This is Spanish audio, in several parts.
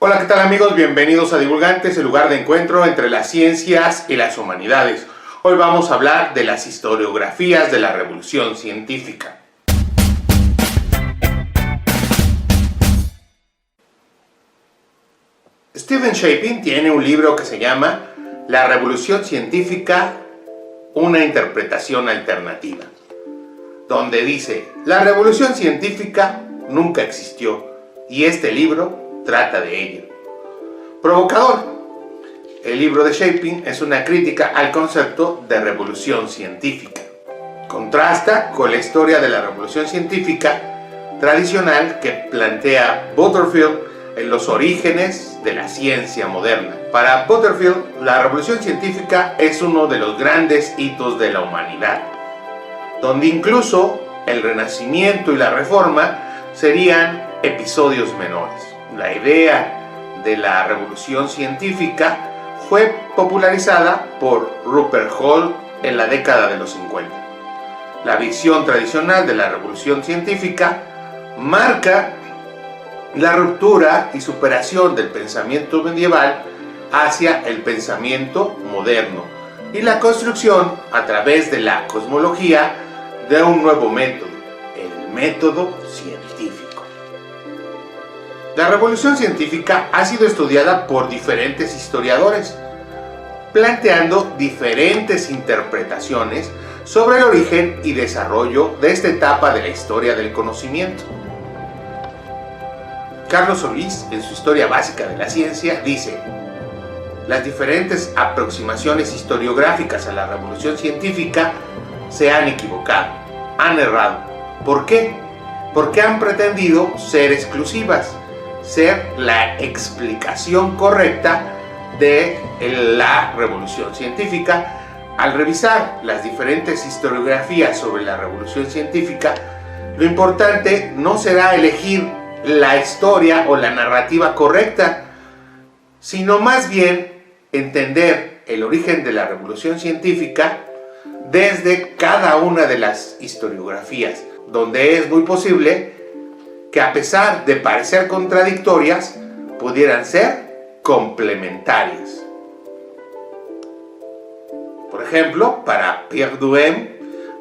Hola, ¿qué tal amigos? Bienvenidos a Divulgantes, el lugar de encuentro entre las ciencias y las humanidades. Hoy vamos a hablar de las historiografías de la Revolución Científica. Stephen Shapin tiene un libro que se llama La Revolución Científica, una interpretación alternativa, donde dice: la Revolución Científica nunca existió y este libro trata de ello. Provocador. El libro de Shapin es una crítica al concepto de revolución científica. Contrasta con la historia de la revolución científica tradicional que plantea Butterfield en los orígenes de la ciencia moderna. Para Butterfield, la revolución científica es uno de los grandes hitos de la humanidad, donde incluso el Renacimiento y la Reforma serían episodios menores. La idea de la revolución científica fue popularizada por Rupert Hall en la década de los 50. La visión tradicional de la revolución científica marca la ruptura y superación del pensamiento medieval hacia el pensamiento moderno y la construcción a través de la cosmología de un nuevo método, el método científico. La revolución científica ha sido estudiada por diferentes historiadores, planteando diferentes interpretaciones sobre el origen y desarrollo de esta etapa de la historia del conocimiento. Carlos Solís, en su Historia Básica de la Ciencia, dice: las diferentes aproximaciones historiográficas a la revolución científica se han equivocado, han errado. ¿Por qué? Porque han pretendido ser exclusivas, ser la explicación correcta de la revolución científica. Al revisar las diferentes historiografías sobre la revolución científica, lo importante no será elegir la historia o la narrativa correcta, sino más bien entender el origen de la revolución científica desde cada una de las historiografías, donde es muy posible que, a pesar de parecer contradictorias, pudieran ser complementarias. Por ejemplo, para Pierre Duhem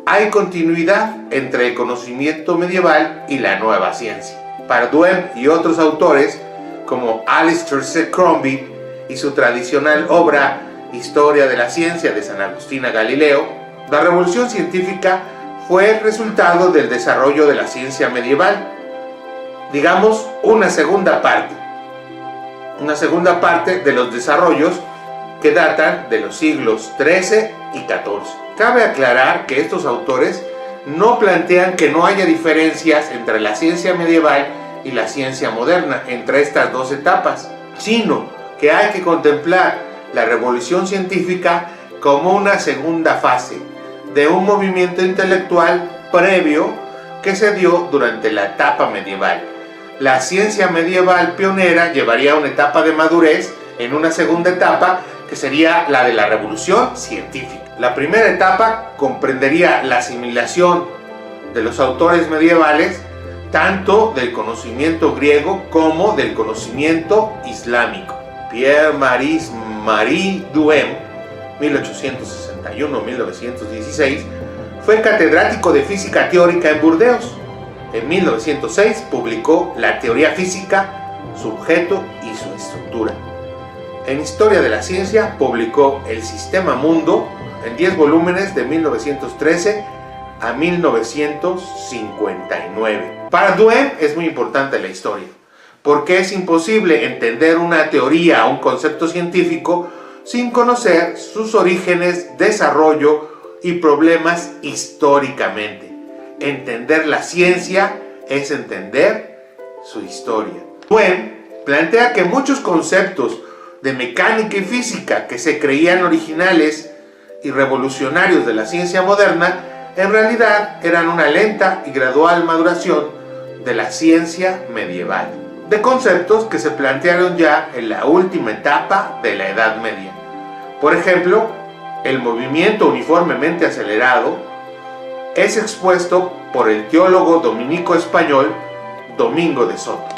hay continuidad entre el conocimiento medieval y la nueva ciencia. Para Duhem y otros autores, como Alistair C. Crombie y su tradicional obra Historia de la Ciencia de San Agustín a Galileo, la revolución científica fue el resultado del desarrollo de la ciencia medieval. Digamos, una segunda parte de los desarrollos que datan de los siglos XIII y XIV. Cabe aclarar que estos autores no plantean que no haya diferencias entre la ciencia medieval y la ciencia moderna, entre estas dos etapas, sino que hay que contemplar la revolución científica como una segunda fase de un movimiento intelectual previo que se dio durante la etapa medieval. La ciencia medieval pionera llevaría a una etapa de madurez en una segunda etapa que sería la de la revolución científica. La primera etapa comprendería la asimilación de los autores medievales tanto del conocimiento griego como del conocimiento islámico. Pierre-Marie Duhem, 1861-1916, fue catedrático de física teórica en Burdeos. En 1906 publicó La teoría física, su objeto y su estructura. En Historia de la Ciencia publicó El Sistema Mundo en 10 volúmenes de 1913 a 1959. Para Duhem es muy importante la historia, porque es imposible entender una teoría o un concepto científico sin conocer sus orígenes, desarrollo y problemas históricamente. Entender la ciencia es entender su historia. Duhem plantea que muchos conceptos de mecánica y física que se creían originales y revolucionarios de la ciencia moderna, en realidad eran una lenta y gradual maduración de la ciencia medieval, de conceptos que se plantearon ya en la última etapa de la Edad Media. Por ejemplo, el movimiento uniformemente acelerado es expuesto por el teólogo dominico español Domingo de Soto.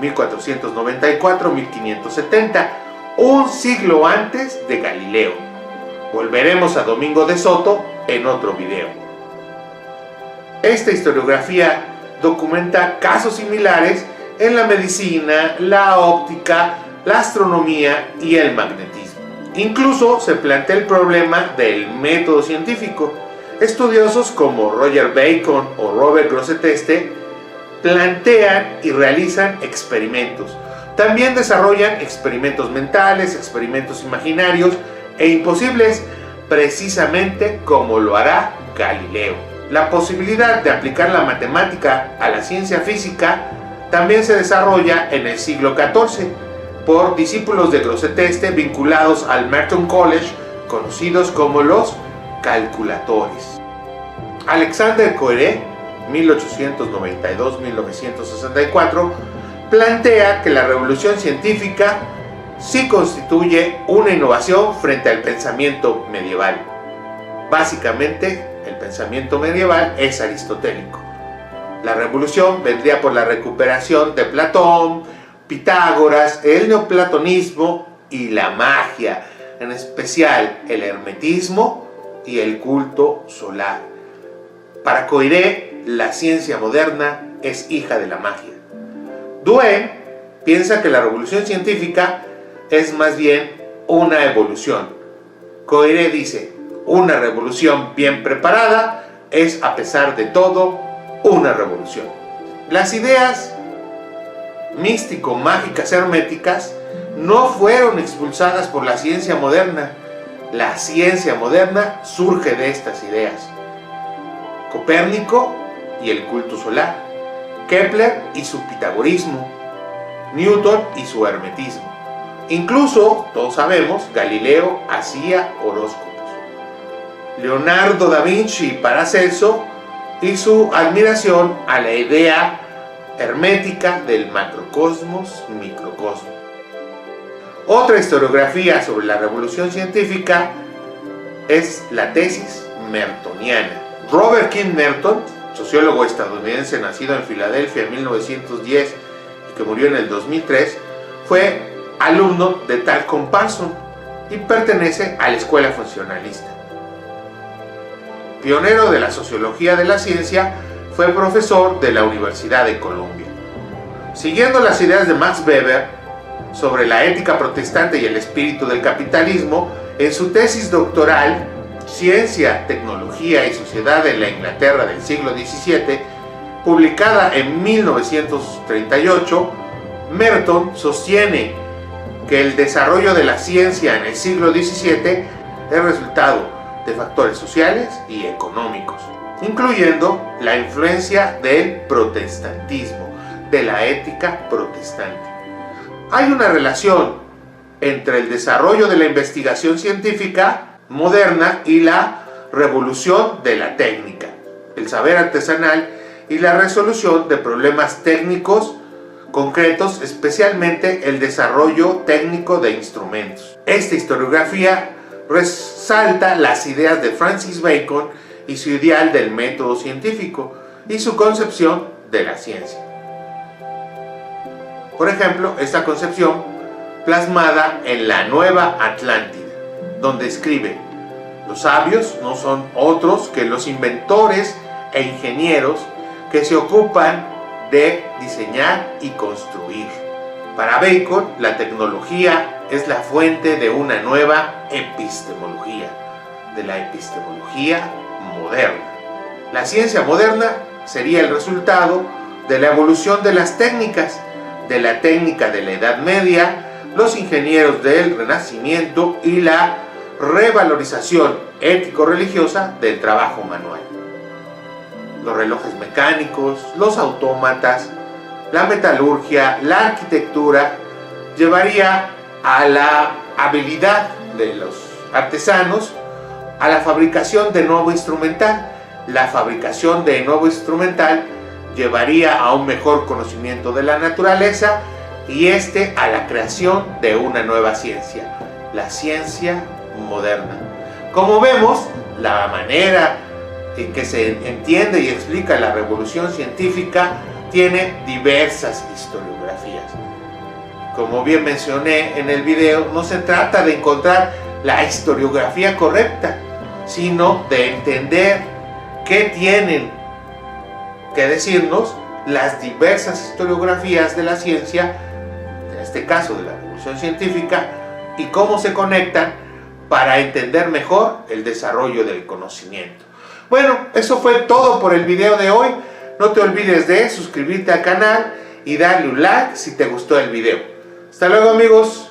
1494-1570, un siglo antes de Galileo. Volveremos a Domingo de Soto en otro video. Esta historiografía documenta casos similares en la medicina, la óptica, la astronomía y el magnetismo. Incluso se plantea el problema del método científico. Estudiosos como Roger Bacon o Robert Grosseteste plantean y realizan experimentos. También desarrollan experimentos mentales, experimentos imaginarios e imposibles, precisamente como lo hará Galileo. La posibilidad de aplicar la matemática a la ciencia física también se desarrolla en el siglo XIV por discípulos de Grosseteste vinculados al Merton College, conocidos como los calculadores. Alexander Coiré, 1892-1964, plantea que la revolución científica sí constituye una innovación frente al pensamiento medieval. Básicamente, el pensamiento medieval es aristotélico. La revolución vendría por la recuperación de Platón, Pitágoras, el neoplatonismo y la magia, en especial el hermetismo y el culto solar. Para Coiré, la ciencia moderna es hija de la magia. Duhem piensa que la revolución científica es más bien una evolución. Coiré dice, una revolución bien preparada es, a pesar de todo, una revolución. Las ideas místico-mágicas herméticas no fueron expulsadas por la ciencia moderna. La ciencia moderna surge de estas ideas. Copérnico y el culto solar, Kepler y su pitagorismo, Newton y su hermetismo. Incluso, todos sabemos, Galileo hacía horóscopos. Leonardo da Vinci y Paracelso y su admiración a la idea hermética del macrocosmos-microcosmos. Otra historiografía sobre la revolución científica es la tesis mertoniana. Robert King Merton, sociólogo estadounidense nacido en Filadelfia en 1910 y que murió en el 2003, fue alumno de Talcott Parsons y pertenece a la escuela funcionalista. Pionero de la sociología de la ciencia, fue profesor de la Universidad de Columbia. Siguiendo las ideas de Max Weber sobre la ética protestante y el espíritu del capitalismo, en su tesis doctoral Ciencia, Tecnología y Sociedad en la Inglaterra del siglo XVII, publicada en 1938, Merton sostiene que el desarrollo de la ciencia en el siglo XVII es resultado de factores sociales y económicos, incluyendo la influencia del protestantismo, de la ética protestante. Hay una relación entre el desarrollo de la investigación científica moderna y la revolución de la técnica, el saber artesanal y la resolución de problemas técnicos concretos, especialmente el desarrollo técnico de instrumentos. Esta historiografía resalta las ideas de Francis Bacon y su ideal del método científico y su concepción de la ciencia. Por ejemplo, esta concepción plasmada en la Nueva Atlántida, donde escribe: los sabios no son otros que los inventores e ingenieros que se ocupan de diseñar y construir. Para Bacon, la tecnología es la fuente de una nueva epistemología, de la epistemología moderna. La ciencia moderna sería el resultado de la evolución de las técnicas, de la técnica de la Edad Media, los ingenieros del Renacimiento y la revalorización ético-religiosa del trabajo manual. Los relojes mecánicos, los autómatas, la metalurgia, la arquitectura llevaría a la habilidad de los artesanos a la fabricación de nuevo instrumental. La fabricación de nuevo instrumental llevaría a un mejor conocimiento de la naturaleza y a la creación de una nueva ciencia, la ciencia moderna. Como vemos, la manera en que se entiende y explica la revolución científica tiene diversas historiografías. Como bien mencioné en el video, no se trata de encontrar la historiografía correcta, sino de entender qué tienen que decirnos las diversas historiografías de la ciencia, en este caso de la revolución científica, y cómo se conectan para entender mejor el desarrollo del conocimiento. Bueno, eso fue todo por el video de hoy. No te olvides de suscribirte al canal y darle un like si te gustó el video. Hasta luego, amigos.